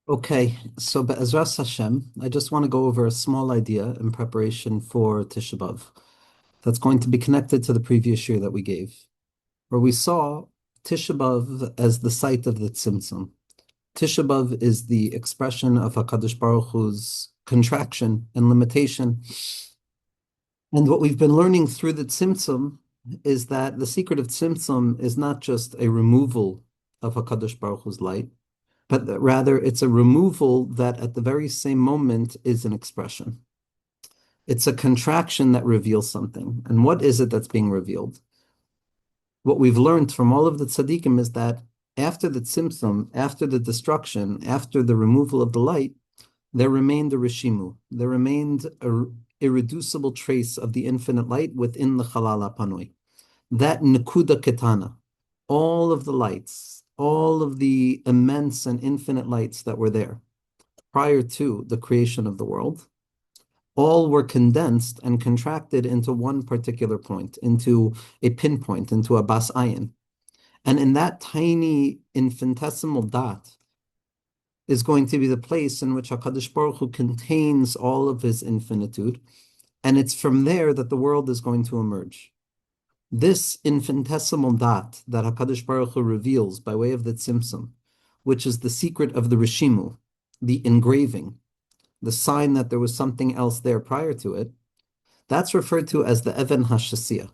Okay, so Be'ezras Hashem, I just want to go over a small idea in preparation for Tisha B'Av that's going to be connected to the previous year that we gave, where we saw Tisha B'Av as the site of the tzimtzum. Tisha B'Av is the expression of HaKadosh Baruch Hu's contraction and limitation. And what we've been learning through the tzimtzum is that the secret of tzimtzum is not just a removal of HaKadosh Baruch Hu's light, but that rather it's a removal that at the very same moment is an expression. It's a contraction that reveals something. And what is it that's being revealed? What we've learned from all of the tzaddikim is that after the tzimtzum, after the destruction, after the removal of the light, there remained a rishimu. There remained a irreducible trace of the infinite light within the chalal hapanui. That nekuda ketana, all of the lights, all of the immense and infinite lights that were there prior to the creation of the world, all were condensed and contracted into one particular point, into a pinpoint, into a bas ayin. And in that tiny infinitesimal dot is going to be the place in which HaKadosh Baruch Hu contains all of his infinitude. And it's from there that the world is going to emerge. This infinitesimal dot that HaKadosh Baruch Hu reveals by way of the tzimtzum, which is the secret of the rishimu, the engraving, the sign that there was something else there prior to it, that's referred to as the Even HaShasiyah.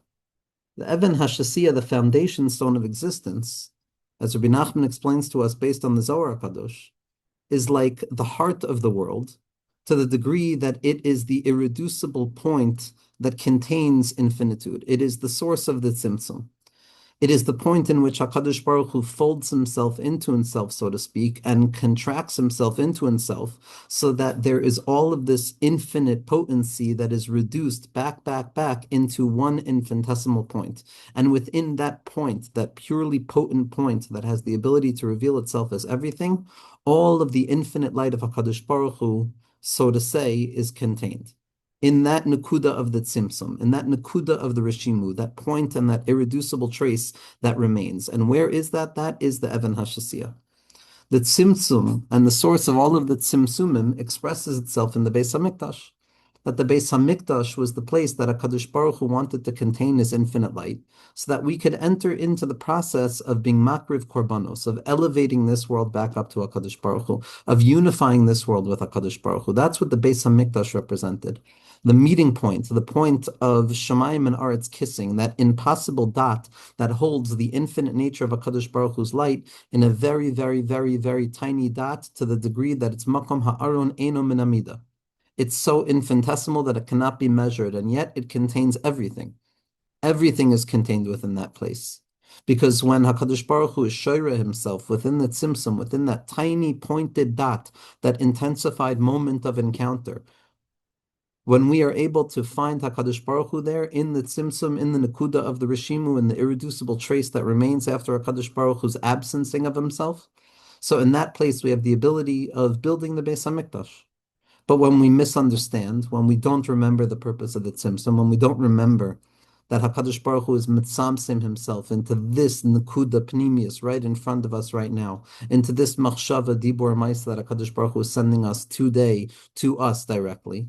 The Even HaShasiyah, the foundation stone of existence, as Rabbi Nachman explains to us based on the Zohar HaKadosh, is like the heart of the world to the degree that it is the irreducible point that contains infinitude. It is the source of the tzimtzum. It is the point in which HaKadosh Baruch Hu folds himself into himself, so to speak, and contracts himself into himself so that there is all of this infinite potency that is reduced back into one infinitesimal point. And within that point, that purely potent point that has the ability to reveal itself as everything, all of the infinite light of HaKadosh Baruch Hu, so to say, is contained in that nakuda of the tzimtzum, in that nakuda of the rishimu, that point and that irreducible trace that remains. And where is that? That is the Even HaShasiyah. The tzimtzum and the source of all of the tzimtzumim expresses itself in the Beis HaMikdash. That the Beis HaMikdash was the place that HaKadosh Baruch Hu wanted to contain his infinite light, so that we could enter into the process of being makriv korbanos, of elevating this world back up to HaKadosh Baruch Hu, of unifying this world with HaKadosh Baruch Hu. That's what the Beis HaMikdash represented. The meeting point, the point of Shemayim and Aretz kissing, that impossible dot that holds the infinite nature of HaKadosh Baruch Hu's light in a very tiny dot to the degree that it's makom ha'aron eino min amida. It's so infinitesimal that it cannot be measured, and yet it contains everything. Everything is contained within that place. Because when HaKadosh Baruch Hu is shoyra himself within the tzimtzum, within that tiny pointed dot, that intensified moment of encounter, when we are able to find HaKadosh Baruch Hu there in the tzimtzum, in the nakuda of the rishimu, in the irreducible trace that remains after HaKadosh Baruch Hu's absencing of himself, so in that place we have the ability of building the Beis HaMikdash. But when we misunderstand, when we don't remember the purpose of the tzimtzum, when we don't remember that HaKadosh Baruch Hu is mitzamsim himself into this nekuda pnimius right in front of us right now, into this machshava dibur mais that HaKadosh Baruch Hu is sending us today to us directly,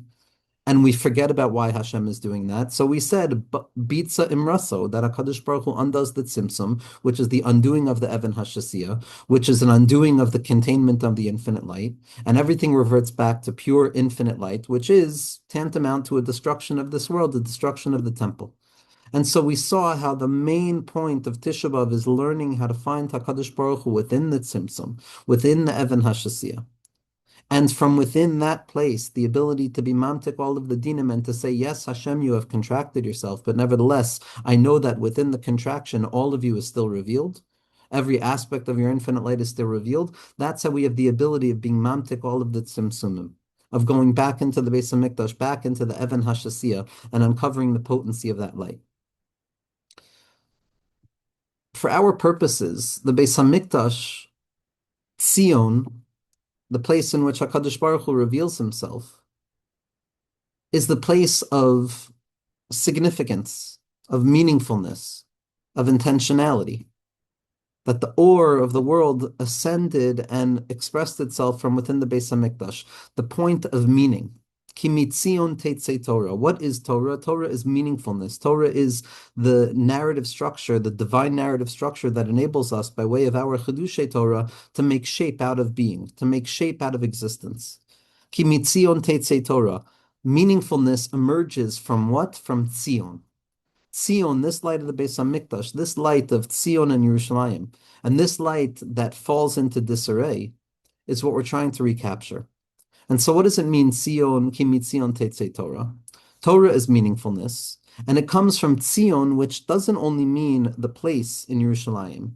and we forget about why Hashem is doing that. So we said, bitza imraso, that HaKadosh Baruch Hu undoes the tzimtzum, which is the undoing of the Even HaShasiyah, which is an undoing of the containment of the infinite light, and everything reverts back to pure infinite light, which is tantamount to a destruction of this world, the destruction of the temple. And so we saw how the main point of Tisha B'Av is learning how to find HaKadosh Baruch Hu within the tzimtzum, within the Even HaShasiyah. And from within that place, the ability to be mamtik all of the dinim and to say, yes, Hashem, you have contracted yourself, but nevertheless, I know that within the contraction, all of you is still revealed. Every aspect of your infinite light is still revealed. That's how we have the ability of being mamtik all of the tzimtzumim, of going back into the Beis HaMikdash, back into the Even HaShasiyah, and uncovering the potency of that light. For our purposes, the Beis HaMikdash, Tzion, the place in which HaKadosh Baruch Hu reveals himself, is the place of significance, of meaningfulness, of intentionality. that the ore of the world ascended and expressed itself from within the Beis Hamikdash, the point of meaning. Ki mitzion teitzei Torah. What is Torah? Torah is meaningfulness. Torah is the narrative structure, the divine narrative structure that enables us, by way of our Chedushay Torah, to make shape out of being, to make shape out of existence. Ki mitzion teitzei Torah. Meaningfulness emerges from what? From Tzion. Tzion, this light of the Beis Hamikdash, this light of Tzion and Yerushalayim, and this light that falls into disarray, is what we're trying to recapture. And so what does it mean, Tzion, ki mitzion teitzei Torah? Torah is meaningfulness, and it comes from Tzion, which doesn't only mean the place in Yerushalayim,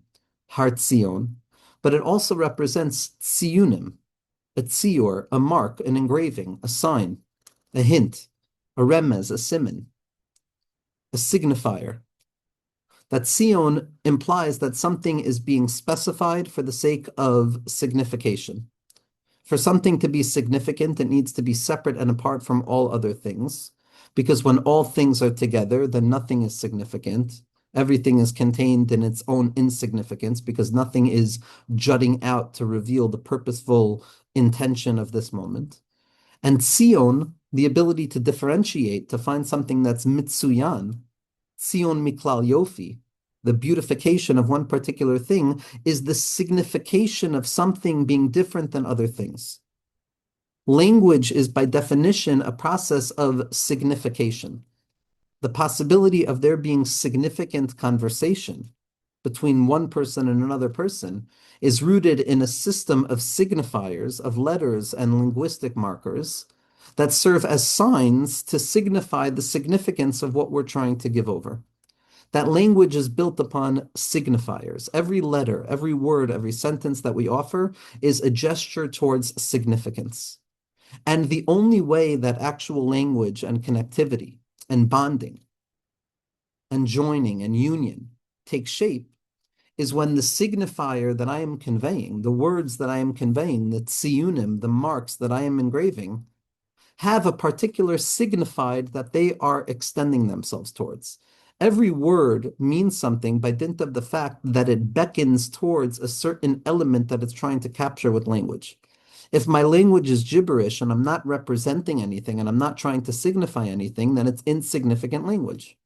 Har Tzion, but it also represents Tziyunim, a tzior, a mark, an engraving, a sign, a hint, a remez, a siman, a signifier. That Tzion implies that something is being specified for the sake of signification. For something to be significant, it needs to be separate and apart from all other things, because when all things are together, then nothing is significant. Everything is contained in its own insignificance, because nothing is jutting out to reveal the purposeful intention of this moment. And Tzion, the ability to differentiate, to find something that's mitsuyan, Tzion miklal yofi, the beautification of one particular thing, is the signification of something being different than other things. Language is by definition a process of signification. The possibility of there being significant conversation between one person and another person is rooted in a system of signifiers, of letters and linguistic markers that serve as signs to signify the significance of what we're trying to give over. That language is built upon signifiers. Every letter, every word, every sentence that we offer is a gesture towards significance. And the only way that actual language and connectivity and bonding and joining and union take shape is when the signifier that I am conveying, the words that I am conveying, the tziyunim, the marks that I am engraving, have a particular signified that they are extending themselves towards. Every word means something by dint of the fact that it beckons towards a certain element that it's trying to capture with language. If my language is gibberish and I'm not representing anything and I'm not trying to signify anything, then it's insignificant language.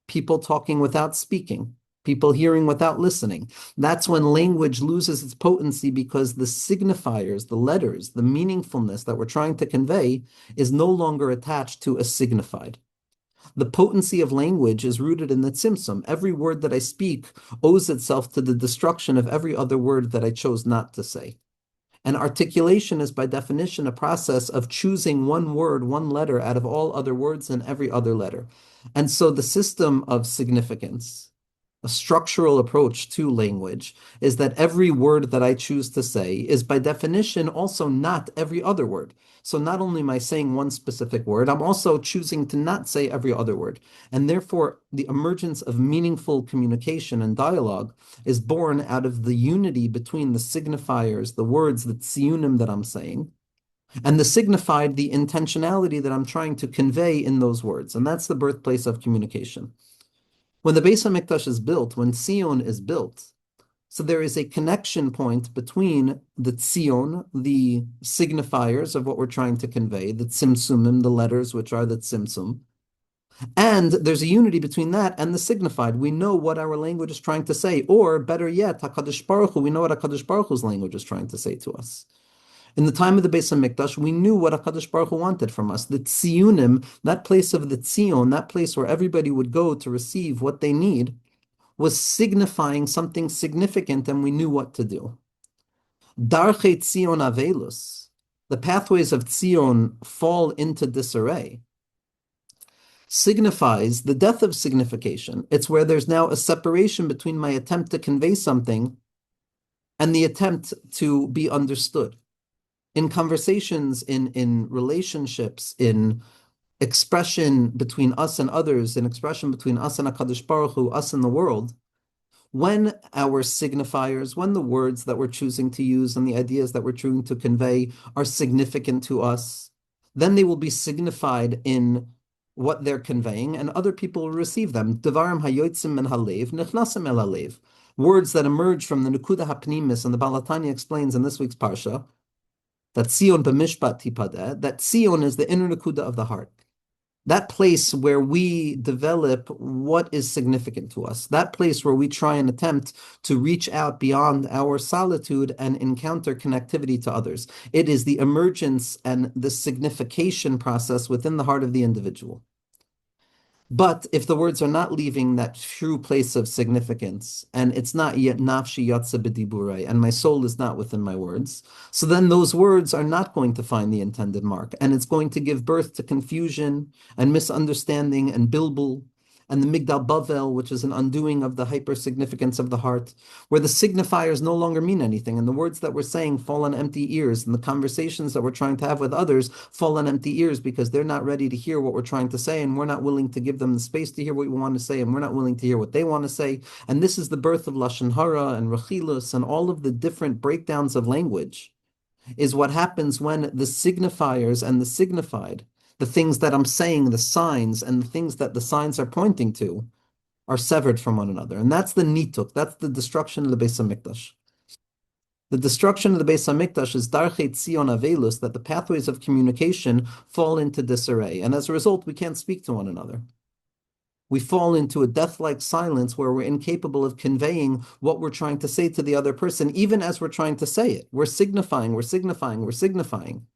People talking without speaking, people hearing without listening. That's when language loses its potency, because the signifiers, the letters, the meaningfulness that we're trying to convey is no longer attached to a signified. The potency of language is rooted in the tzimtzum. Every word that I speak owes itself to the destruction of every other word that I chose not to say. And articulation is by definition a process of choosing one word, one letter out of all other words and every other letter. And so the system of significance, a structural approach to language, is that every word that I choose to say is by definition also not every other word. So not only am I saying one specific word, I'm also choosing to not say every other word. And therefore, the emergence of meaningful communication and dialogue is born out of the unity between the signifiers, the words, the tziyunim that I'm saying, and the signified, the intentionality that I'm trying to convey in those words. And that's the birthplace of communication. When the Beis Hamikdash is built, when Tzion is built, so there is a connection point between the Tzion, the signifiers of what we're trying to convey, the tzimtzumim, the letters which are the tzimtzum, and there's a unity between that and the signified. We know what our language is trying to say, or better yet, HaKadosh Baruch Hu, we know what HaKadosh Baruch Hu's language is trying to say to us. In the time of the Beis Hamikdash, we knew what HaKadosh Baruch Hu wanted from us. The tziyunim, that place of the tzion, that place where everybody would go to receive what they need, was signifying something significant, and we knew what to do. Darchei tzion avelus, the pathways of tzion fall into disarray, signifies the death of signification. It's where there's now a separation between my attempt to convey something and the attempt to be understood. In conversations, in relationships, in expression between us and others, in expression between us and HaKadosh Baruch Hu, us and the world, when our signifiers, when the words that we're choosing to use and the ideas that we're trying to convey are significant to us, then they will be signified in what they're conveying, and other people will receive them. Devarim hayotzim min halev, nichnasim el halev. words that emerge from the Nukuda HaPnimis, and the Baal HaTanya explains in this week's Parsha, that Tzion b'mishpat tipadeh, that Tzion is the inner Nukuda of the heart. That place where we develop what is significant to us, that place where we try and attempt to reach out beyond our solitude and encounter connectivity to others. It is the emergence and the signification process within the heart of the individual. But if the words are not leaving that true place of significance, and it's not yet nafshi yatsa b'diburai, and my soul is not within my words, so then those words are not going to find the intended mark, and it's going to give birth to confusion and misunderstanding and bilbul, and the migdal bavel, which is an undoing of the hyper-significance of the heart, where the signifiers no longer mean anything, and the words that we're saying fall on empty ears, and the conversations that we're trying to have with others fall on empty ears because they're not ready to hear what we're trying to say, and we're not willing to give them the space to hear what we want to say, and we're not willing to hear what they want to say. And this is the birth of Lashon Hara and Rechilus and all of the different breakdowns of language, is what happens when the signifiers and the signified, the things that I'm saying, the signs, and the things that the signs are pointing to, are severed from one another. And that's the nituk, that's the destruction of the Beis HaMikdash. The destruction of the Beis HaMikdash is darchei tzion avelus, that the pathways of communication fall into disarray. And as a result, we can't speak to one another. We fall into a death-like silence where we're incapable of conveying what we're trying to say to the other person, even as we're trying to say it. We're signifying, we're signifying, we're signifying.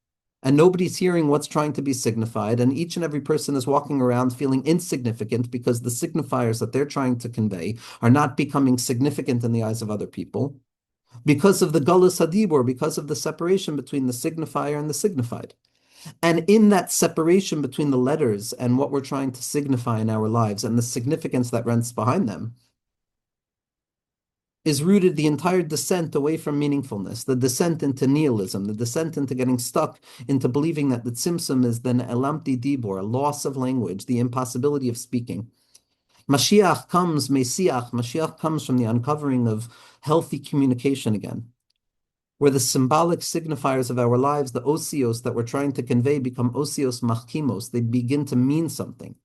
And nobody's hearing what's trying to be signified, and each and every person is walking around feeling insignificant because the signifiers that they're trying to convey are not becoming significant in the eyes of other people because of the galus hadibur, because of the separation between the signifier and the signified. And in that separation between the letters and what we're trying to signify in our lives and the significance that runs behind them, is rooted the entire descent away from meaningfulness, the descent into nihilism, the descent into getting stuck into believing that the tzimtzum is the elamti dibor, a loss of language, the impossibility of speaking. Mashiach comes, Mesiach, Mashiach comes from the uncovering of healthy communication again, where the symbolic signifiers of our lives, the osios that we're trying to convey, become osios machkimos. They begin to mean something.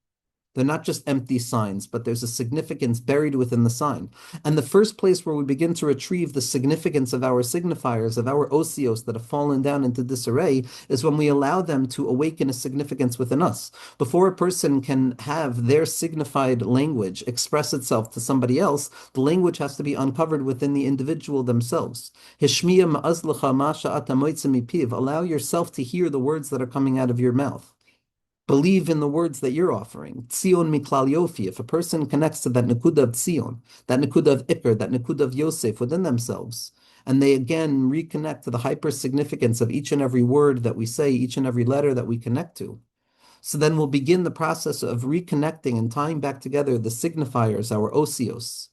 They're not just empty signs, but there's a significance buried within the sign. And the first place where we begin to retrieve the significance of our signifiers, of our osios that have fallen down into disarray, is when we allow them to awaken a significance within us. Before a person can have their signified language express itself to somebody else, the language has to be uncovered within the individual themselves. Hishmiya ma'azlacha ma sha'ata moitzeh mipiv. Allow yourself to hear the words that are coming out of your mouth. Believe in the words that you're offering. Tzion miklal yofi. If a person connects to that nekuda of Tzion, that nekuda of Iker, that nekuda of Yosef within themselves, and they again reconnect to the hyper-significance of each and every word that we say, each and every letter that we connect to, so then we'll begin the process of reconnecting and tying back together the signifiers, our osios,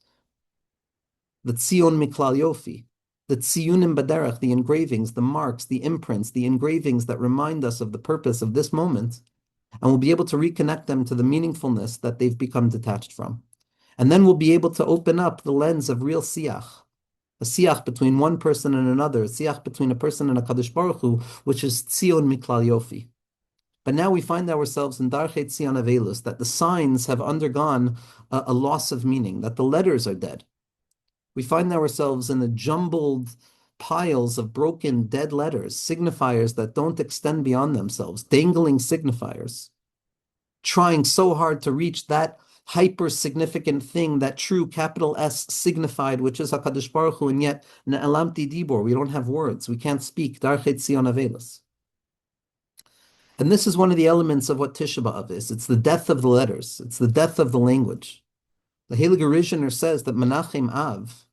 the Tzion miklal yofi, the tziyunim baderech, the engravings, the marks, the imprints, the engravings that remind us of the purpose of this moment, and we'll be able to reconnect them to the meaningfulness that they've become detached from. And then we'll be able to open up the lens of real siach, a siach between one person and another, a siach between a person and a Kadosh Baruch Hu, which is tzion miklal yofi. But now we find ourselves in darchei tzion avelus, that the signs have undergone a loss of meaning, that the letters are dead. We find ourselves in the jumbled piles of broken, dead letters, signifiers that don't extend beyond themselves, dangling signifiers, trying so hard to reach that hyper-significant thing, that true capital S signified, which is HaKadosh Baruch Hu, and yet Ne'elamti Dibor, we don't have words, we can't speak, Darchet Tzion Avelis. And this is one of the elements of what Tisha B'Av is. It's the death of the letters, it's the death of the language. The Heilige Rishner says that Menachem Av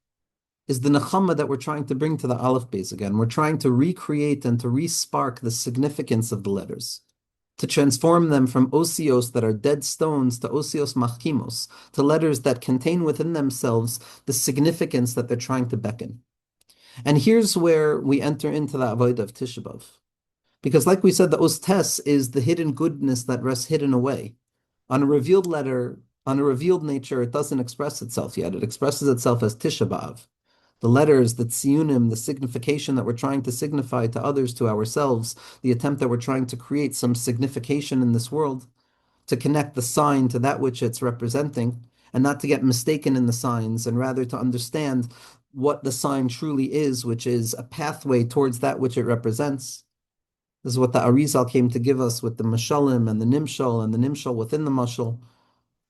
is the nechama that we're trying to bring to the Aleph Beis again. We're trying to recreate and to re-spark the significance of the letters, to transform them from osios that are dead stones to osios machkimos, to letters that contain within themselves the significance that they're trying to beckon. And here's where we enter into the avodah of Tisha B'Av. Because like we said, the ostes is the hidden goodness that rests hidden away. On a revealed letter, on a revealed nature, it doesn't express itself yet. It expresses itself as Tisha B'Av. The letters, the tziyunim, the signification that we're trying to signify to others, to ourselves, the attempt that we're trying to create some signification in this world, to connect the sign to that which it's representing. and not to get mistaken in the signs, and rather to understand what the sign truly is, which is a pathway towards that which it represents. This is what the Arizal came to give us with the Mashalim and the Nimshal within the Mashal,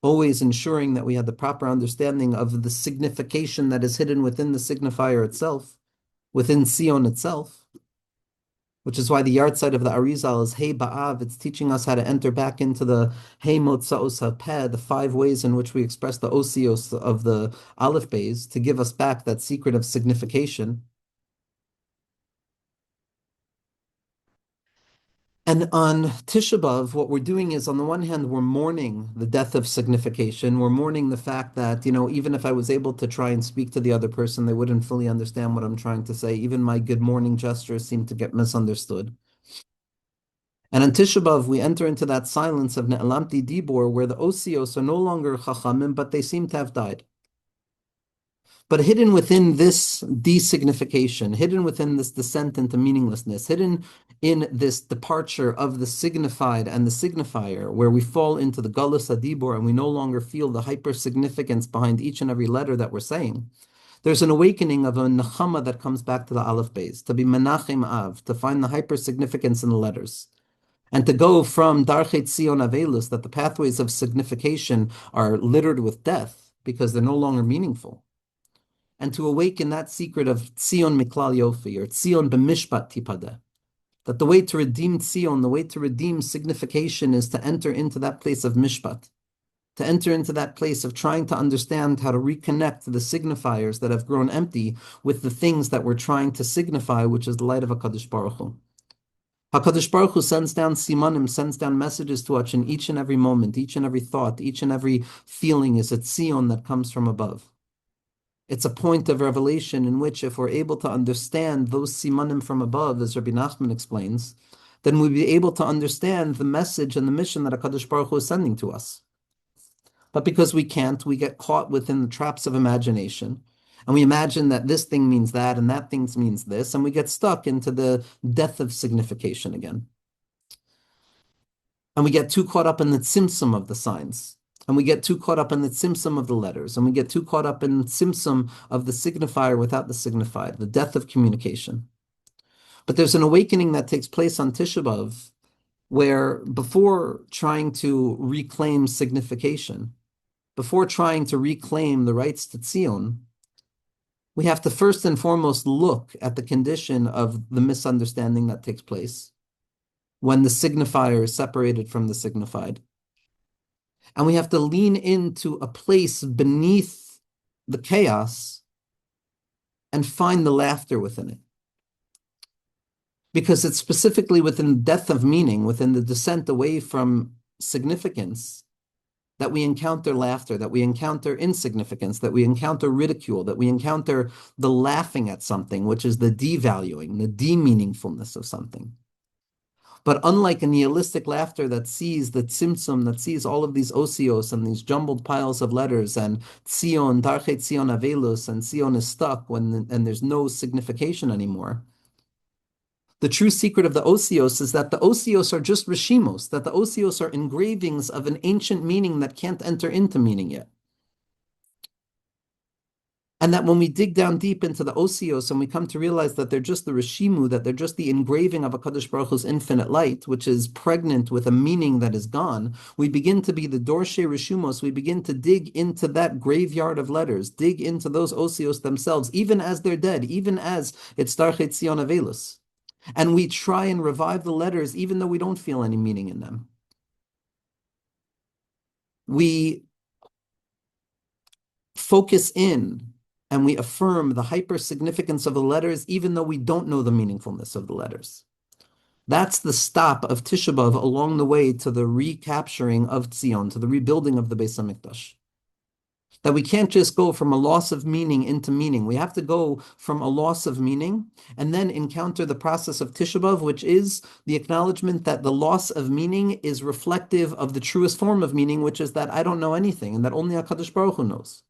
always ensuring that we had the proper understanding of the signification that is hidden within the signifier itself, within Sion itself, which is why the yard side of the Arizal is Hey Ba'av. It's teaching us how to enter back into the Hey Motza'os HaPeh, the 5 ways in which we express the osios of the Aleph Bays, to give us back that secret of signification. And on Tisha B'Av, what we're doing is, on the one hand, we're mourning the death of signification. We're mourning the fact that, even if I was able to try and speak to the other person, they wouldn't fully understand what I'm trying to say. Even my good morning gestures seem to get misunderstood. And on Tisha B'Av, we enter into that silence of Ne'elamti Dibor, where the Osios are no longer Chachamim, but they seem to have died. But hidden within this designification, hidden within this descent into meaninglessness, hidden in this departure of the signified and the signifier, where we fall into the Galus Adibor and we no longer feel the hyper-significance behind each and every letter that we're saying, there's an awakening of a nechama that comes back to the Aleph Beis, to be Menachem Av, to find the hyper-significance in the letters. And to go from Darchet Tzion Avelus, that the pathways of signification are littered with death because they're no longer meaningful, and to awaken that secret of Tzion Miklal Yofi, or Tzion B'mishpat Tipadeh, that the way to redeem Tzion, the way to redeem signification, is to enter into that place of Mishpat, to enter into that place of trying to understand how to reconnect the signifiers that have grown empty with the things that we're trying to signify, which is the light of HaKadosh Baruch Hu. HaKadosh Baruch Hu sends down simanim, sends down messages to us in each and every moment, each and every thought, each and every feeling is a tzion that comes from above. It's a point of revelation in which, if we're able to understand those simanim from above, as Rabbi Nachman explains, then we'll be able to understand the message and the mission that HaKadosh Baruch Hu is sending to us. But because we can't, we get caught within the traps of imagination, and we imagine that this thing means that, and that thing means this, and we get stuck into the death of signification again. And we get too caught up in the tzimtzum of the signs. And we get too caught up in the tzimtzum of the letters. And we get too caught up in the tzimtzum of the signifier without the signified, the death of communication. But there's an awakening that takes place on Tisha B'Av, where before trying to reclaim signification, before trying to reclaim the rights to Tzion, we have to first and foremost look at the condition of the misunderstanding that takes place when the signifier is separated from the signified. And we have to lean into a place beneath the chaos and find the laughter within it. Because it's specifically within the death of meaning, within the descent away from significance, that we encounter laughter, that we encounter insignificance, that we encounter ridicule, that we encounter the laughing at something, which is the devaluing, the demeaningfulness of something. But unlike a nihilistic laughter that sees the tzimtzum, that sees all of these osios and these jumbled piles of letters, and Tzion, Darchet Tzion Avelus, and Tzion is stuck and there's no signification anymore, the true secret of the osios is that the osios are just rishimos, that the osios are engravings of an ancient meaning that can't enter into meaning yet. And that when we dig down deep into the osios and we come to realize that they're just the rishimu, that they're just the engraving of HaKadosh Baruch Hu's infinite light, which is pregnant with a meaning that is gone, we begin to be the dorshe rishumos, we begin to dig into that graveyard of letters, dig into those osios themselves, even as they're dead, even as it's Darchet Tzion Avelus. And we try and revive the letters even though we don't feel any meaning in them. We focus in and we affirm the hyper-significance of the letters even though we don't know the meaningfulness of the letters. That's the stop of Tisha B'Av along the way to the recapturing of Tzion, to the rebuilding of the Beis HaMikdash. That we can't just go from a loss of meaning into meaning. We have to go from a loss of meaning and then encounter the process of Tisha B'Av, which is the acknowledgement that the loss of meaning is reflective of the truest form of meaning, which is that I don't know anything and that only HaKadosh Baruch Hu knows.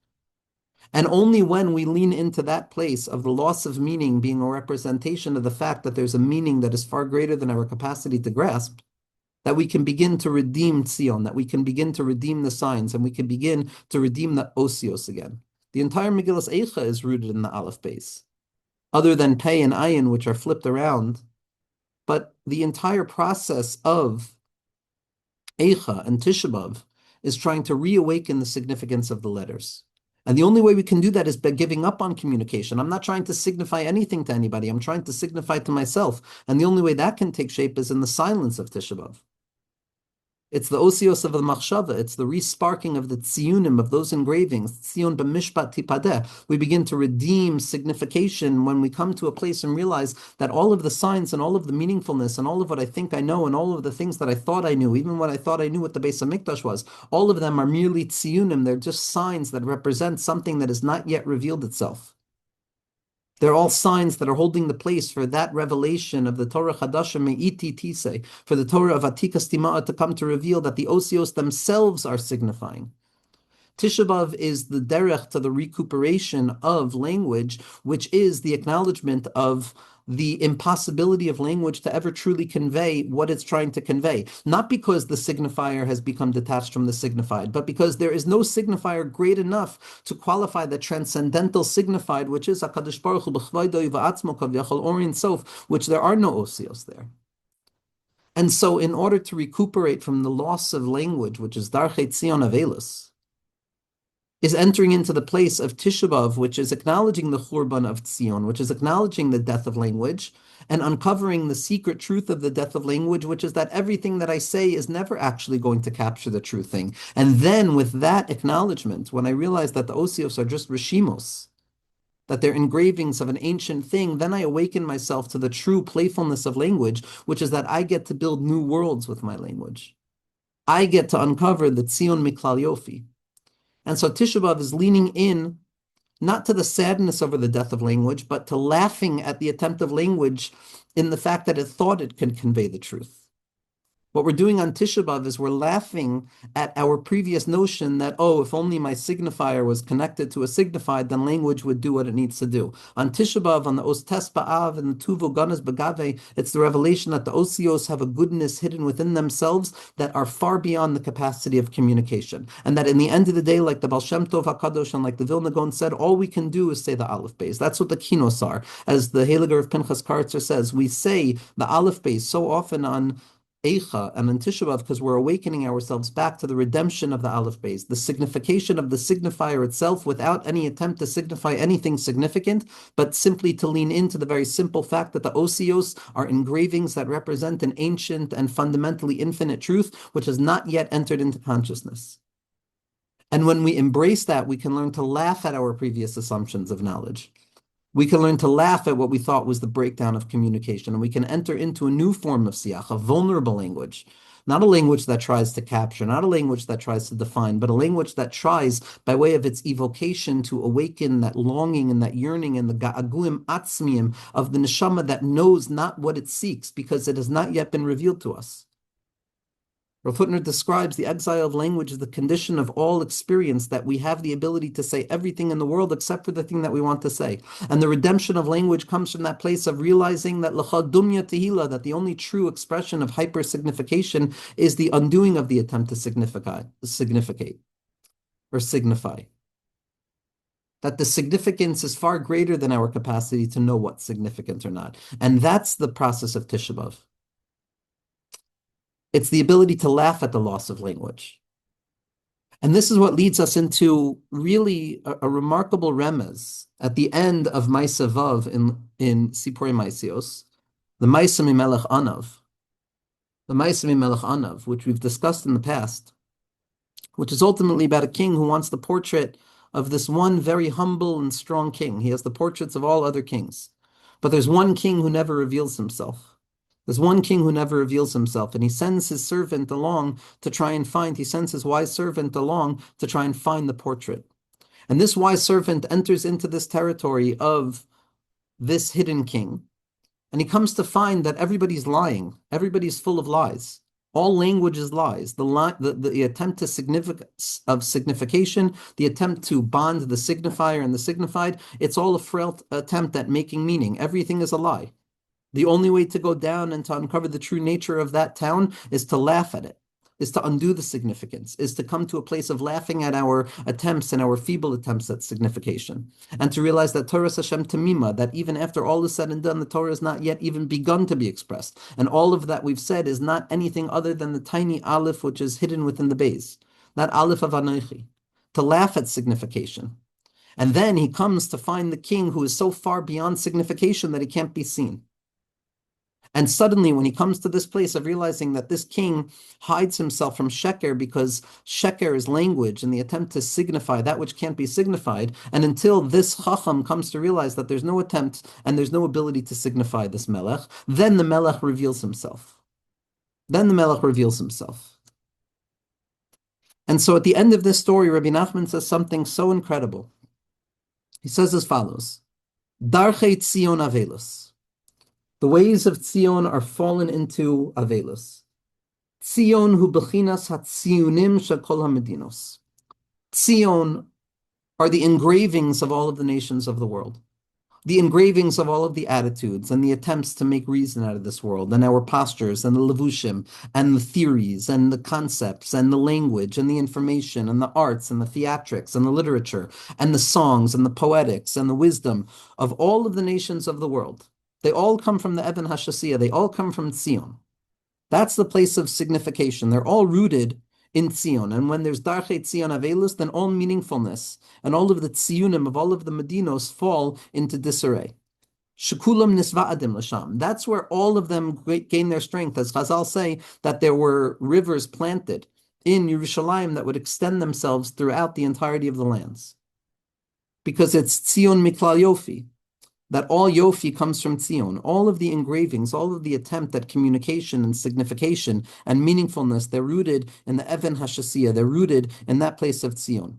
And only when we lean into that place of the loss of meaning being a representation of the fact that there's a meaning that is far greater than our capacity to grasp, that we can begin to redeem Tzion, that we can begin to redeem the signs, and we can begin to redeem the Osios again. The entire Megillas Eicha is rooted in the Aleph Beis, other than Pei and Ayin, which are flipped around. But the entire process of Eicha and Tisha B'Av is trying to reawaken the significance of the letters. And the only way we can do that is by giving up on communication. I'm not trying to signify anything to anybody. I'm trying to signify to myself. And the only way that can take shape is in the silence of Tisha B'Av. It's the osios of the machshava. It's the resparking of the tziyunim, of those engravings. Tzion b'mishpat tipadeh. We begin to redeem signification when we come to a place and realize that all of the signs and all of the meaningfulness and all of what I think I know and all of the things that I thought I knew, even what I thought I knew what the Beis HaMikdash was, all of them are merely tziyunim. They're just signs that represent something that has not yet revealed itself. They're all signs that are holding the place for that revelation of the Torah Chadasha Me'iti Tisei, for the Torah of Atikas Tima'ah to come to reveal that the osios themselves are signifying. Tisha B'Av is the derech to the recuperation of language, which is the acknowledgement of the impossibility of language to ever truly convey what it's trying to convey. Not because the signifier has become detached from the signified, but because there is no signifier great enough to qualify the transcendental signified, which is HaKadosh Baruch Hu b'chvaydo v'atzmo kavyachol Orin Sof, which there are no osios there. And so in order to recuperate from the loss of language, which is Darchei Tzion Avelis, is entering into the place of Tisha B'Av, which is acknowledging the Churban of Tzion, which is acknowledging the death of language, and uncovering the secret truth of the death of language, which is that everything that I say is never actually going to capture the true thing. And then with that acknowledgement, when I realize that the osios are just rishimos, that they're engravings of an ancient thing, then I awaken myself to the true playfulness of language, which is that I get to build new worlds with my language. I get to uncover the Tzion Miklal Yofi. And so Tisha B'Av is leaning in, not to the sadness over the death of language, but to laughing at the attempt of language in the fact that it thought it could convey the truth. What we're doing on Tisha B'Av is we're laughing at our previous notion that, oh, if only my signifier was connected to a signified, then language would do what it needs to do. On Tisha B'Av, on the Ostes B'Av and the Tuvo Ganas B'Gave, it's the revelation that the osios have a goodness hidden within themselves that are far beyond the capacity of communication. And that in the end of the day, like the Baal Shem Tov HaKadosh and like the Vilna Gaon said, all we can do is say the Aleph Beis. That's what the kinos are. As the Heiliger of Pinchas Kartzer says, we say the Aleph Beis so often on Eicha and on Tisha B'Av because we're awakening ourselves back to the redemption of the Aleph Beis, the signification of the signifier itself without any attempt to signify anything significant, but simply to lean into the very simple fact that the osios are engravings that represent an ancient and fundamentally infinite truth which has not yet entered into consciousness. And when we embrace that, we can learn to laugh at our previous assumptions of knowledge. We can learn to laugh at what we thought was the breakdown of communication, and we can enter into a new form of siach, a vulnerable language, not a language that tries to capture, not a language that tries to define, but a language that tries, by way of its evocation, to awaken that longing and that yearning and the ga'aguim atzmiyim of the neshama that knows not what it seeks because it has not yet been revealed to us. Rav Hutner describes the exile of language as the condition of all experience, that we have the ability to say everything in the world except for the thing that we want to say. And the redemption of language comes from that place of realizing that l'cha dumya tehila, that the only true expression of hyper-signification is the undoing of the attempt to significate, or signify. That the significance is far greater than our capacity to know what's significant or not. And that's the process of Tisha B'Av. It's the ability to laugh at the loss of language. And this is what leads us into really a remarkable remez at the end of Maisa Vav in Sipurei Maisios, the Maisa Mimelech Anav, which we've discussed in the past, which is ultimately about a king who wants the portrait of this one very humble and strong king. He has the portraits of all other kings, but there's one king who never reveals himself. There's one king who never reveals himself, and he sends his servant along to try and find, he sends his wise servant along to try and find the portrait. And this wise servant enters into this territory of this hidden king, and he comes to find that everybody's lying. Everybody's full of lies. All language is lies. The attempt to signification, the attempt to bond the signifier and the signified, it's all a frail attempt at making meaning. Everything is a lie. The only way to go down and to uncover the true nature of that town is to laugh at it, is to undo the significance, is to come to a place of laughing at our attempts and our feeble attempts at signification, and to realize that Torah Hashem Tamima, that even after all is said and done, the Torah has not yet even begun to be expressed. And all of that we've said is not anything other than the tiny aleph which is hidden within the base, that aleph of Anochi, to laugh at signification. And then he comes to find the king who is so far beyond signification that he can't be seen. And suddenly, when he comes to this place of realizing that this king hides himself from Sheker because Sheker is language and the attempt to signify that which can't be signified, and until this Chacham comes to realize that there's no attempt and there's no ability to signify this Melech, then the Melech reveals himself. Then the Melech reveals himself. And so at the end of this story, Rabbi Nachman says something so incredible. He says as follows, Darchei Tzion Avelus. The ways of Tzion are fallen into Avelus. Tzion hu bechinas hatzionim shekol hamedinos. Tzion are the engravings of all of the nations of the world. The engravings of all of the attitudes and the attempts to make reason out of this world, and our postures and the levushim and the theories and the concepts and the language and the information and the arts and the theatrics and the literature and the songs and the poetics and the wisdom of all of the nations of the world. They all come from the Eben HaShasiyah. They all come from Tzion. That's the place of signification. They're all rooted in Tzion. And when there's Darchei Tzion Avelus, then all meaningfulness and all of the Tzionim of all of the Medinos fall into disarray. Shekulam Nisva'adim Lasham. That's where all of them gain their strength. As Chazal say, that there were rivers planted in Yerushalayim that would extend themselves throughout the entirety of the lands. Because it's Tzion Miklal Yofi. That all Yofi comes from Tzion. All of the engravings, all of the attempt at communication and signification and meaningfulness, they're rooted in the Even HaShasiyah. They're rooted in that place of Tzion.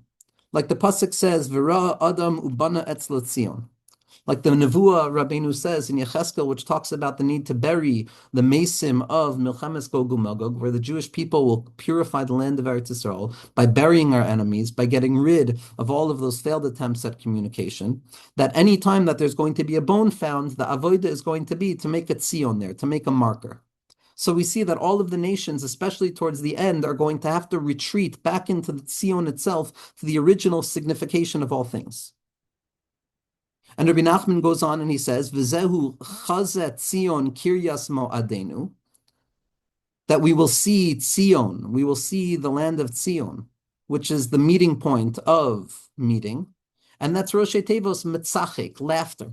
Like the Pasuk says, V'ra Adam Ubana Etzla Tzion. Like the Nevuah Rabbeinu says in Yecheskel, which talks about the need to bury the Mesim of Milchemes Gog uMagog, where the Jewish people will purify the land of Eretz Yisrael by burying our enemies, by getting rid of all of those failed attempts at communication, that any time that there's going to be a bone found, the avodah is going to be to make a tzion there, to make a marker. So we see that all of the nations, especially towards the end, are going to have to retreat back into the tzion itself, to the original signification of all things. And Rabbi Nachman goes on and he says, "V'zehu chazet Tzion kiryas mo'adenu," that we will see Tzion, we will see the land of Tzion, which is the meeting point of meeting, and that's Roshei Tevos Metzachik, laughter.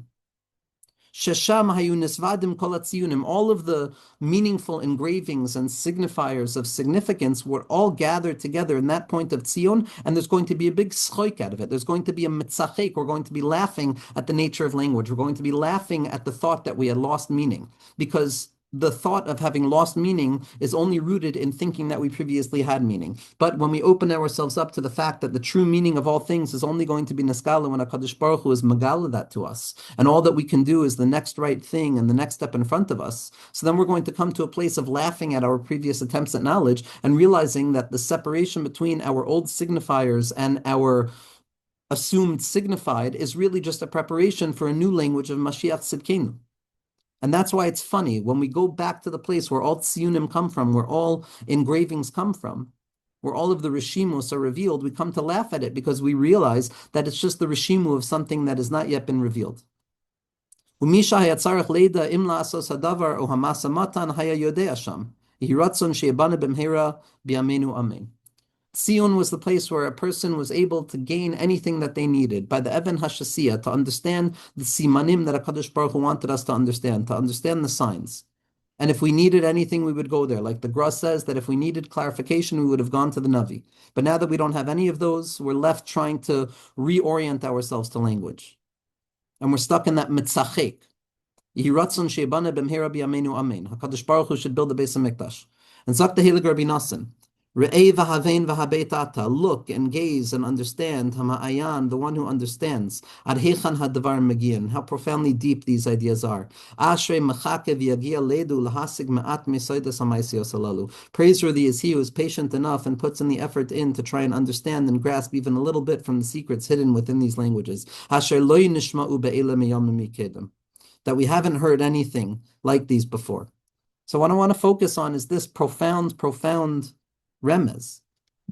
Shesham hayu nisvadim kol hatziyunim, all of the meaningful engravings and signifiers of significance were all gathered together in that point of Tzion, and there's going to be a big schoik out of it. There's going to be a mitzachek. We're going to be laughing at the nature of language. We're going to be laughing at the thought that we had lost meaning, because the thought of having lost meaning is only rooted in thinking that we previously had meaning. But when we open ourselves up to the fact that the true meaning of all things is only going to be Neskala when HaKadosh Baruch Hu is Megala that to us, and all that we can do is the next right thing and the next step in front of us, so then we're going to come to a place of laughing at our previous attempts at knowledge and realizing that the separation between our old signifiers and our assumed signified is really just a preparation for a new language of Mashiach Tzidkenu. And that's why it's funny, when we go back to the place where all tziyunim come from, where all engravings come from, where all of the rishimos are revealed, we come to laugh at it because we realize that it's just the rishimu of something that has not yet been revealed. Umisha hayatzarech leida im la'asos hadavar o hamasa matan haya yodei asham. Yehi ratzon she'ebana b'mhera b'yameinu amen. Tzion was the place where a person was able to gain anything that they needed by the Even HaShasiyah, to understand the simanim that HaKadosh Baruch Hu wanted us to understand the signs. And if we needed anything, we would go there. Like the Gra says, that if we needed clarification, we would have gone to the Navi. But now that we don't have any of those, we're left trying to reorient ourselves to language. And we're stuck in that mitzachek. Yehi ratzon she'ebana b'mhera b'yameinu amen. HaKadosh Baruch Hu should build the Beis HaMikdash. And Zak the Heilig Rabbi Nassim, Re'ei v'havein v'habetata, look and gaze and understand, Hama'ayan, the one who understands, Ad hechan hadavar megian, how profoundly deep these ideas are. Ashrei mechake v'yagia ledu lahasig me'at mesoides ha'maisios halalu. Praiseworthy is he who is patient enough and puts in the effort in to try and understand and grasp even a little bit from the secrets hidden within these languages. Asher lo nishma'u be'ele meyamim mikedem. that we haven't heard anything like these before. So what I want to focus on is this profound, profound remez.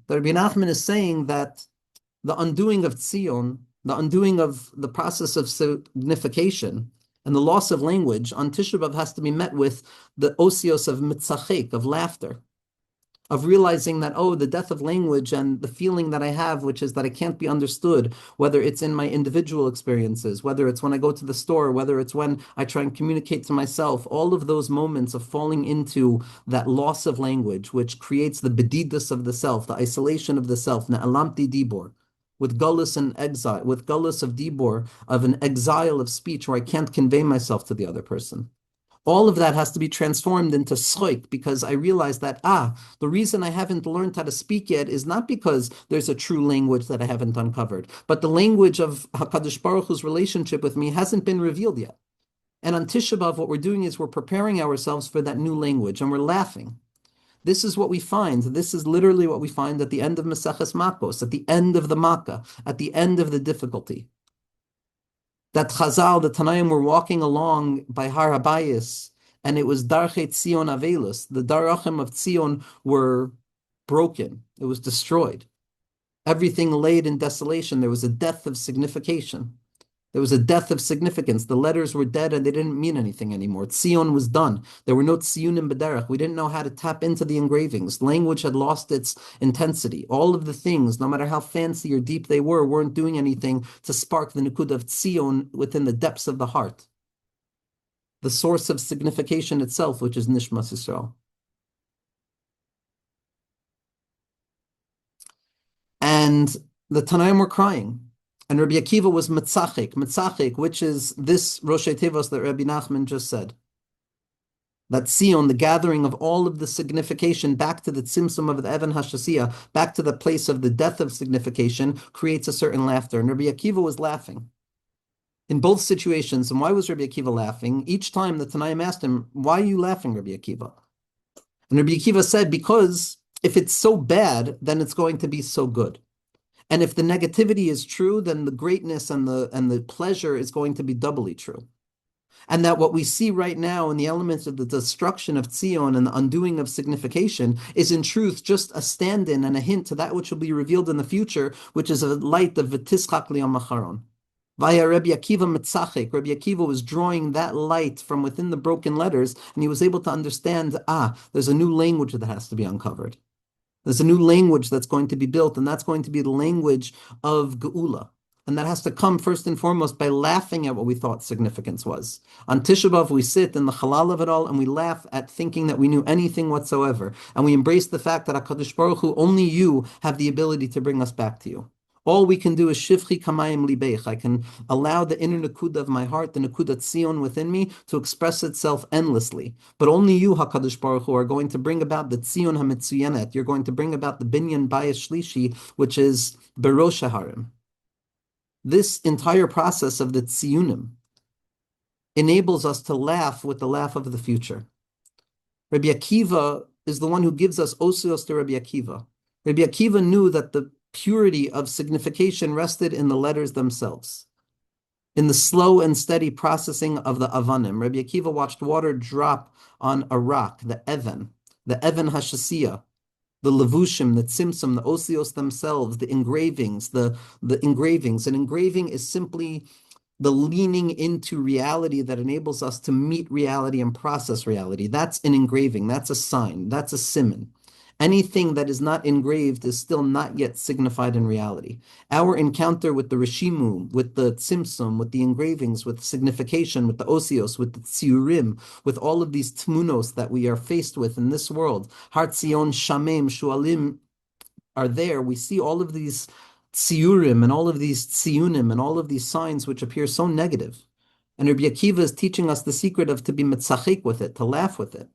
That Rabbi Nachman is saying that the undoing of Tzion, the undoing of the process of signification, and the loss of language on Tisha B'Av has to be met with the osios of mitzachek, of laughter, of realizing that, oh, the death of language and the feeling that I have, which is that I can't be understood, whether it's in my individual experiences, whether it's when I go to the store, whether it's when I try and communicate to myself, all of those moments of falling into that loss of language, which creates the bedidus of the self, the isolation of the self, na'alamti dibor, with gullus and exile, with gullus of dibor, of an exile of speech where I can't convey myself to the other person. All of that has to be transformed into schoik, because I realize that, the reason I haven't learned how to speak yet is not because there's a true language that I haven't uncovered, but the language of HaKadosh Baruch Hu's relationship with me hasn't been revealed yet. And on Tisha B'Av, what we're doing is we're preparing ourselves for that new language, and we're laughing. This is what we find. This is literally what we find at the end of Maseches Makos, at the end of the Makkah, at the end of the difficulty. That Chazal, the Tanaim, were walking along by Har HaBayis, and it was Darchet Tzion Avelus. The Darachim of Tzion were broken. It was destroyed. Everything laid in desolation. There was a death of signification. There was a death of significance. The letters were dead and they didn't mean anything anymore. Tzion was done. There were no tziyunim b'derech. We didn't know how to tap into the engravings. Language had lost its intensity. All of the things, no matter how fancy or deep they were, weren't doing anything to spark the nikud of tzion within the depths of the heart. The source of signification itself, which is Nishmas Yisrael. And the Tanaim were crying. And Rabbi Akiva was Metzachik, which is this Rosh Tevos that Rabbi Nachman just said. That Tzion, the gathering of all of the signification back to the tzimtzum of the Evan Hashasiyah, back to the place of the death of signification, creates a certain laughter. And Rabbi Akiva was laughing. In both situations, and why was Rabbi Akiva laughing? Each time the Tanaim asked him, why are you laughing, Rabbi Akiva? And Rabbi Akiva said, because if it's so bad, then it's going to be so good. And if the negativity is true, then the greatness and the pleasure is going to be doubly true. And that what we see right now in the elements of the destruction of Tzion and the undoing of signification is in truth just a stand-in and a hint to that which will be revealed in the future, which is a light of V'tischak liyom acharon. Vaya Rabbi Akiva Metzachik. Rabbi Akiva was drawing that light from within the broken letters, and he was able to understand, there's a new language that has to be uncovered. There's a new language that's going to be built, and that's going to be the language of Geula. And that has to come first and foremost by laughing at what we thought significance was. On Tisha B'Av, we sit in the halal of it all, and we laugh at thinking that we knew anything whatsoever. And we embrace the fact that HaKadosh Baruch Hu, only you have the ability to bring us back to you. All we can do is shivchi kamayim libeich. I can allow the inner nakuda of my heart, the nakuda tzion within me, to express itself endlessly. But only you, HaKadosh Baruch Hu, are going to bring about the tzion hamitzuyenet. You're going to bring about the binyan bayis shlishi, which is berosh harim. This entire process of the tziyunim enables us to laugh with the laugh of the future. Rabbi Akiva is the one who gives us osios to Rabbi Akiva. Rabbi Akiva knew that the purity of signification rested in the letters themselves, in the slow and steady processing of the avanim. Rabbi Akiva watched water drop on a rock, the Evan Hashasiyah, the levushim, the tzimtzum, the osios themselves, the engravings, the engravings. An engraving is simply the leaning into reality that enables us to meet reality and process reality. That's an engraving. That's a sign. That's a siman. Anything that is not engraved is still not yet signified in reality. Our encounter with the Rishimu, with the Tzimtzum, with the engravings, with signification, with the Osios, with the Tziurim, with all of these Tmunos that we are faced with in this world, Har Tzion, Shamem, Shualim are there. We see all of these Tziurim and all of these Tziyunim and all of these signs which appear so negative. And Rabbi Akiva is teaching us the secret of to be mitzachik with it, to laugh with it.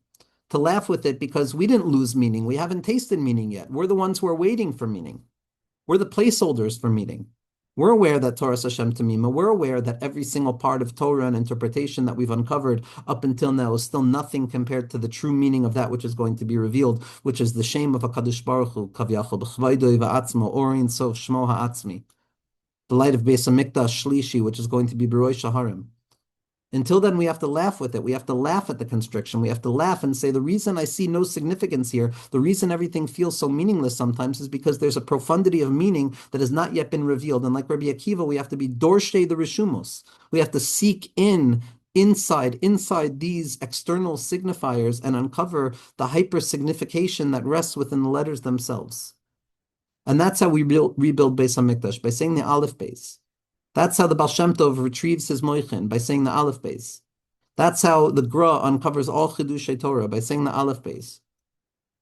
To laugh with it because we didn't lose meaning. We haven't tasted meaning yet. We're the ones who are waiting for meaning. We're the placeholders for meaning. We're aware that Torah Hashem Tamima, we're aware that every single part of Torah and interpretation that we've uncovered up until now is still nothing compared to the true meaning of that which is going to be revealed, which is the shame of HaKadosh Baruch Hu, Kaviyachol B'chvaydoi V'atzmo, Orin Sof Shmo Ha'atzmi, the light of Beis HaMikdash Shlishi, which is going to be B'roi Shaharim. Until then, we have to laugh with it. We have to laugh at the constriction. We have to laugh and say, the reason I see no significance here, the reason everything feels so meaningless sometimes is because there's a profundity of meaning that has not yet been revealed. And like Rabbi Akiva, we have to be dorshe the rishumos. We have to seek inside these external signifiers and uncover the hyper signification that rests within the letters themselves. And that's how we rebuild Beis Hamikdash, by saying the Aleph Beis. That's how the Baal Shem Tov retrieves his moichin, by saying the Aleph Beis. That's how the Gra uncovers all Chidushei Torah, by saying the Aleph Beis.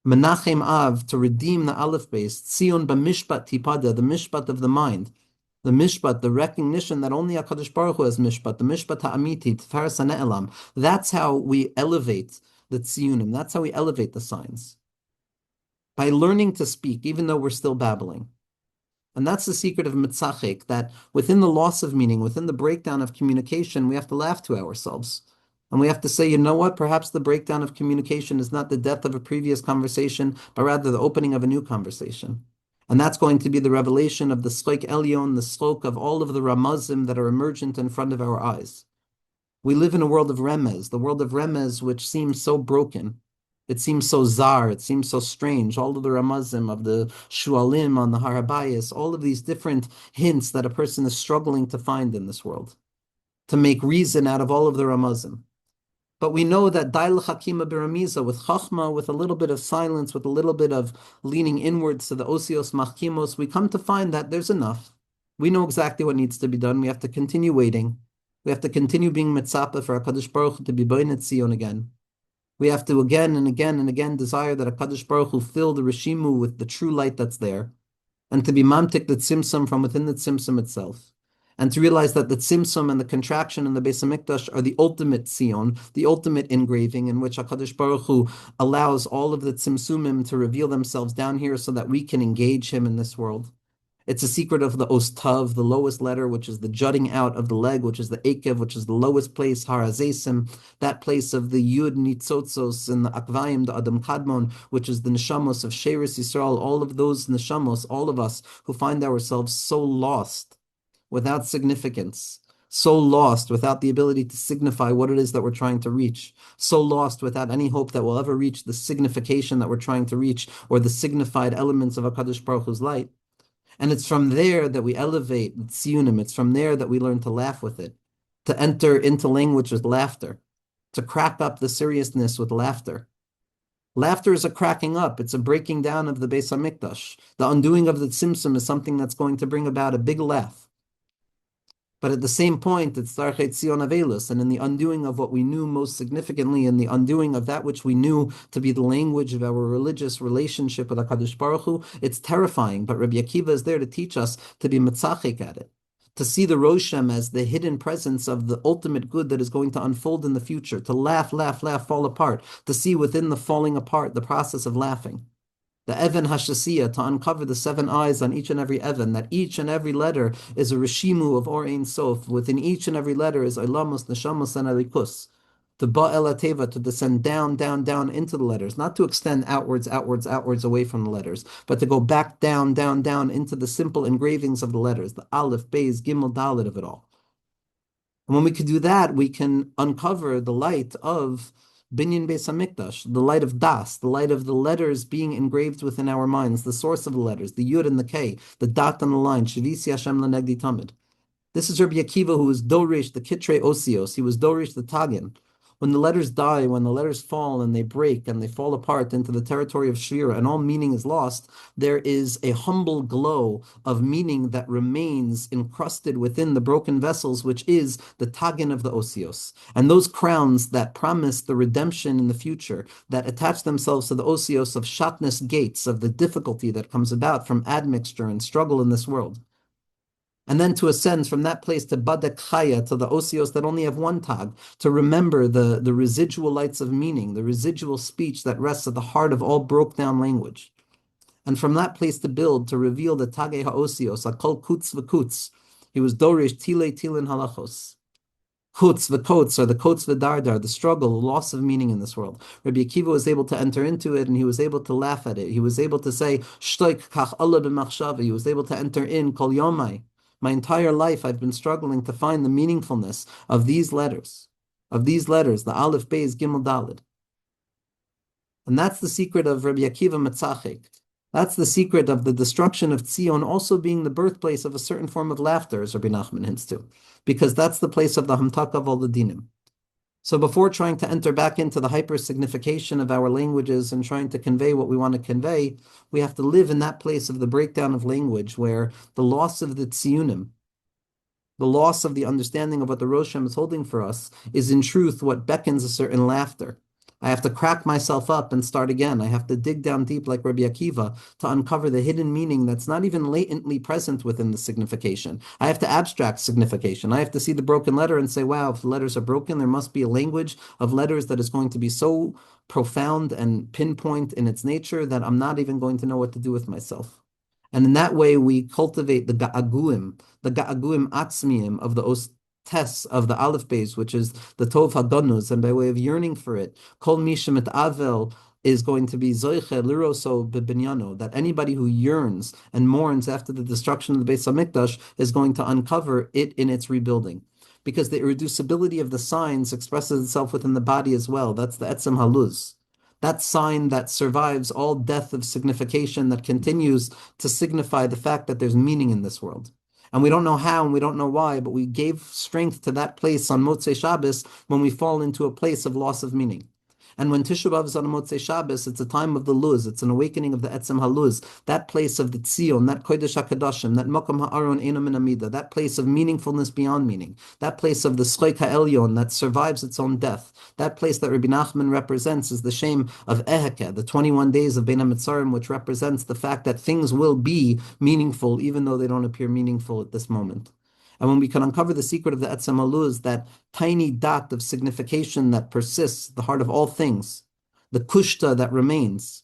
Menachem Av, to redeem the Aleph Beis. Tzion b'mishpat tipada, the mishpat of the mind. The mishpat, the recognition that only HaKadosh Baruch Hu has mishpat, the mishpat ha'amiti, Tifaras HaNe'elam. That's how we elevate the tziyunim. That's how we elevate the signs. By learning to speak, even though we're still babbling. And that's the secret of mitzachik, that within the loss of meaning, within the breakdown of communication, we have to laugh to ourselves. And we have to say, you know what, perhaps the breakdown of communication is not the death of a previous conversation, but rather the opening of a new conversation. And that's going to be the revelation of the Schok Elyon, the Schok of all of the Ramazim that are emergent in front of our eyes. We live in a world of Remez, the world of Remez, which seems so broken. It seems so zar, it seems so strange. All of the Ramazim of the Shualim on the Harabayas, all of these different hints that a person is struggling to find in this world, to make reason out of all of the Ramazim. But we know that Dail Hakima Biramiza, with Chachma, with a little bit of silence, with a little bit of leaning inwards to the Osios Machkimos, we come to find that there's enough. We know exactly what needs to be done. We have to continue waiting. We have to continue being Mitzapa for HaKadosh Baruch Hu to be Boinet Zion again. We have to again and again and again desire that HaKadosh Baruch Hu fill the Rishimu with the true light that's there, and to be mamtik the tzimtzum from within the tzimtzum itself, and to realize that the tzimtzum and the contraction in the Beis Hamikdash are the ultimate tzion, the ultimate engraving in which HaKadosh Baruch Hu allows all of the tzimtzumim to reveal themselves down here so that we can engage him in this world. It's a secret of the Ostav, the lowest letter, which is the jutting out of the leg, which is the Ekev, which is the lowest place, Harazesim, that place of the Yud Nitzotzos and the Akvayim, the Adam Kadmon, which is the Neshamos of Sheris Yisrael, all of those Neshamos, all of us who find ourselves so lost, without significance, so lost without the ability to signify what it is that we're trying to reach, so lost without any hope that we'll ever reach the signification that we're trying to reach, or the signified elements of HaKadosh Baruch Hu's light. And it's from there that we elevate the tziyunim. It's from there that we learn to laugh with it, to enter into language with laughter, to crack up the seriousness with laughter. Laughter is a cracking up. It's a breaking down of the Beis Hamikdash. The undoing of the tzimtzum is something that's going to bring about a big laugh. But at the same point, it's Darchei Tzion Avelus, and in the undoing of what we knew most significantly, in the undoing of that which we knew to be the language of our religious relationship with HaKadosh Baruch Hu, it's terrifying. But Rabbi Akiva is there to teach us to be mitzachik at it, to see the Roshem as the hidden presence of the ultimate good that is going to unfold in the future, to laugh, laugh, laugh, fall apart, to see within the falling apart the process of laughing. The Evan Hashasiyah, to uncover the 7 eyes on each and every Evan, that each and every letter is a Rishimu of Or Ein Sof. Within each and every letter is Olamos, Neshamos, and Alikus. The Ba'el HaTeva, to descend down, down, down into the letters, not to extend outwards, outwards, outwards away from the letters, but to go back down, down, down into the simple engravings of the letters, the Aleph, Beis, Gimel, Dalet of it all. And when we can do that, we can uncover the light of Binyan Beis Hamikdash, the light of Das, the light of the letters being engraved within our minds, the source of the letters, the Yud and the K, the dot on the line, Shavisi Hashem Lenegdi Tamid. This is Rabbi Akiva, who was Dorish, the Kitrei Osios. He was Dorish, the Tagin. When the letters die, when the letters fall and they break and they fall apart into the territory of Shira and all meaning is lost, there is a humble glow of meaning that remains encrusted within the broken vessels, which is the Tagin of the Osios. And those crowns that promise the redemption in the future, that attach themselves to the Osios of Shatness gates, of the difficulty that comes about from admixture and struggle in this world. And then to ascend from that place to Badek Chaya, to the Osios that only have one tag, to remember the residual lights of meaning, the residual speech that rests at the heart of all broke down language. And from that place to build, to reveal the Tage HaOsios, Akol Kutz V'Kutz. He was Dorish Tile Tilin Halachos. Kutz V'Kotz, or the Kotz V'Dardar, the struggle, the loss of meaning in this world. Rabbi Akiva was able to enter into it, and he was able to laugh at it. He was able to say, Shtoik Kach Allah B'Machshava. He was able to enter in Kol Yomai. My entire life, I've been struggling to find the meaningfulness of these letters. of these letters, the Aleph, Beis, Gimel, Daled. And that's the secret of Rabbi Akiva Metzachik. That's the secret of the destruction of Tzion also being the birthplace of a certain form of laughter, as Rabbi Nachman hints to, because that's the place of the Hamtaka of all the dinim. So before trying to enter back into the hyper-signification of our languages and trying to convey what we want to convey, we have to live in that place of the breakdown of language where the loss of the tziyunim, the loss of the understanding of what the Rosh Hashem is holding for us, is in truth what beckons a certain laughter. I have to crack myself up and start again. I have to dig down deep like Rabbi Akiva to uncover the hidden meaning that's not even latently present within the signification. I have to abstract signification. I have to see the broken letter and say, wow, if the letters are broken, there must be a language of letters that is going to be so profound and pinpoint in its nature that I'm not even going to know what to do with myself. And in that way, we cultivate the ga'aguim atzmiyim of the Tes of the Aleph Beis, which is the Tov Hadonus, and by way of yearning for it, Kol Mishem et Avel is going to be Zoiche Liroso Bebinyano, that anybody who yearns and mourns after the destruction of the Beis Hamikdash is going to uncover it in its rebuilding. Because the irreducibility of the signs expresses itself within the body as well. That's the Etzem Haluz. That sign that survives all death of signification, that continues to signify the fact that there's meaning in this world. And we don't know how and we don't know why, but we gave strength to that place on Motzei Shabbos when we fall into a place of loss of meaning. And when Tisha B'Av is on Motzei Shabbos, it's a time of the Luz, it's an awakening of the Etzem HaLuz, that place of the Tzion, that Kodesh HaKadoshim, that Mokom HaAron Eino Min Amida, that place of meaningfulness beyond meaning, that place of the Schoik HaElyon that survives its own death, that place that Rabbi Nachman represents is the shame of Eheke, the 21 days of Bein HaMetzarim, which represents the fact that things will be meaningful even though they don't appear meaningful at this moment. And when we can uncover the secret of the Etzem Haluz, that tiny dot of signification that persists, the heart of all things, the kushta that remains,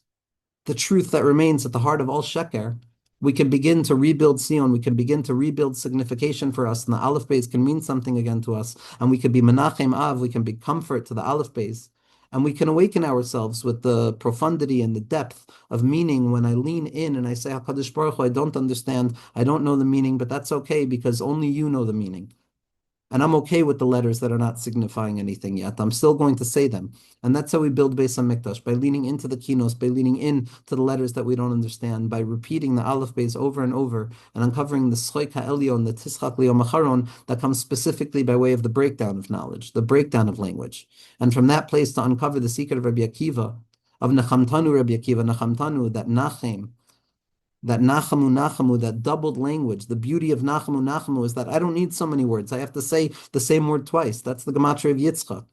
the truth that remains at the heart of all sheker, we can begin to rebuild Sion, we can begin to rebuild signification for us, and the Aleph Beis can mean something again to us, and we can be Menachem Av, we can be comfort to the Aleph Beis, and we can awaken ourselves with the profundity and the depth of meaning when I lean in and I say, HaKadosh Baruch Hu, I don't understand, I don't know the meaning, but that's okay because only you know the meaning. And I'm okay with the letters that are not signifying anything yet. I'm still going to say them. And that's how we build Beis HaMikdash, by leaning into the kinos, by leaning in to the letters that we don't understand, by repeating the Aleph Beis over and over, and uncovering the Schoik HaElyon, the Tischach Liyom HaCharon, that comes specifically by way of the breakdown of knowledge, the breakdown of language. And from that place to uncover the secret of Rabbi Akiva, of Nachamtanu Rabbi Akiva, Nachamtanu, that Nachem, that Nachamu, that doubled language. The beauty of Nachamu is that I don't need so many words. I have to say the same word twice. That's the Gematria of Yitzchak.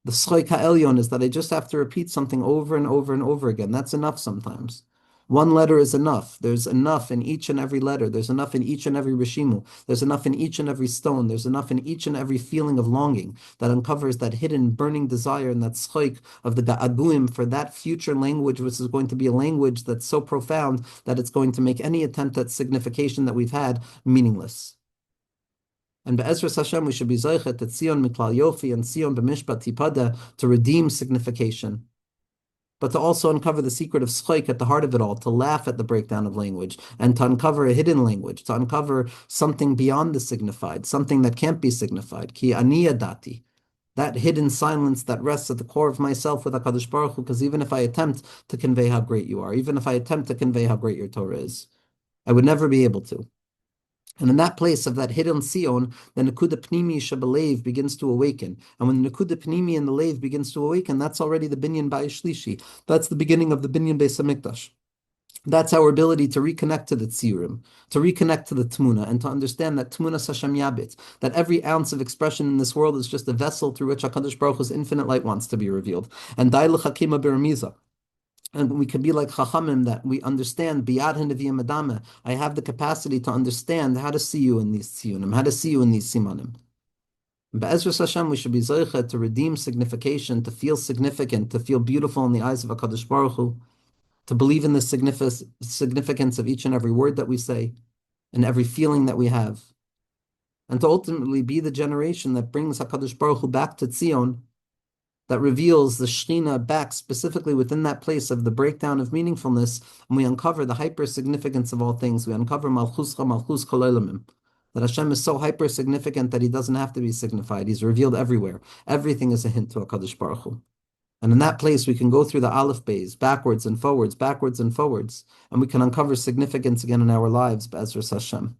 The Schoik HaElyon is that I just have to repeat something over and over and over again. That's enough sometimes. One letter is enough. There's enough in each and every letter. There's enough in each and every Rishimu. There's enough in each and every stone. There's enough in each and every feeling of longing that uncovers that hidden burning desire and that schoik of the ga'aguim for that future language, which is going to be a language that's so profound that it's going to make any attempt at signification that we've had meaningless. And Be'ezras Hashem, we should be zoichet at Tzion Miklal Yofi and Tzion B'Mishpat Tipada to redeem signification, but to also uncover the secret of schoik at the heart of it all, to laugh at the breakdown of language, and to uncover a hidden language, to uncover something beyond the signified, something that can't be signified. Ki ani yadati, that hidden silence that rests at the core of myself with HaKadosh Baruch Hu, because even if I attempt to convey how great you are, even if I attempt to convey how great your Torah is, I would never be able to. And in that place of that hidden Sion, the Nekuda Pnimi Shabalev begins to awaken. And when the Nekuda Pnimi in the Lev begins to awaken, that's already the Binyan Bayis Shlishi. That's the beginning of the Binyan Beis HaMikdash. That's our ability to reconnect to the Tzirim, to reconnect to the Tmuna, and to understand that Tmuna Hashem Yabit, that every ounce of expression in this world is just a vessel through which HaKadosh Baruch Hu's infinite light wants to be revealed. And Dai L'Chakima B'Ramiza. And we can be like Chachamim, that we understand Biyad Hanaviyim Adame. I have the capacity to understand how to see you in these tziyunim, how to see you in these simanim. Be'ezras Hashem, we should be zoichet to redeem signification, to feel significant, to feel beautiful in the eyes of HaKadosh Baruch Hu, to believe in the significance of each and every word that we say, and every feeling that we have, and to ultimately be the generation that brings HaKadosh Baruch Hu back to Tzion, that reveals the Shekhinah back specifically within that place of the breakdown of meaningfulness, and we uncover the hyper-significance of all things. We uncover Malchuscha, Malchus Kol Olamim, that Hashem is so hyper significant that he doesn't have to be signified. He's revealed everywhere. Everything is a hint to HaKadosh Baruch Hu. And in that place, we can go through the Aleph Bays, backwards and forwards, and we can uncover significance again in our lives, Be'ezras Hashem.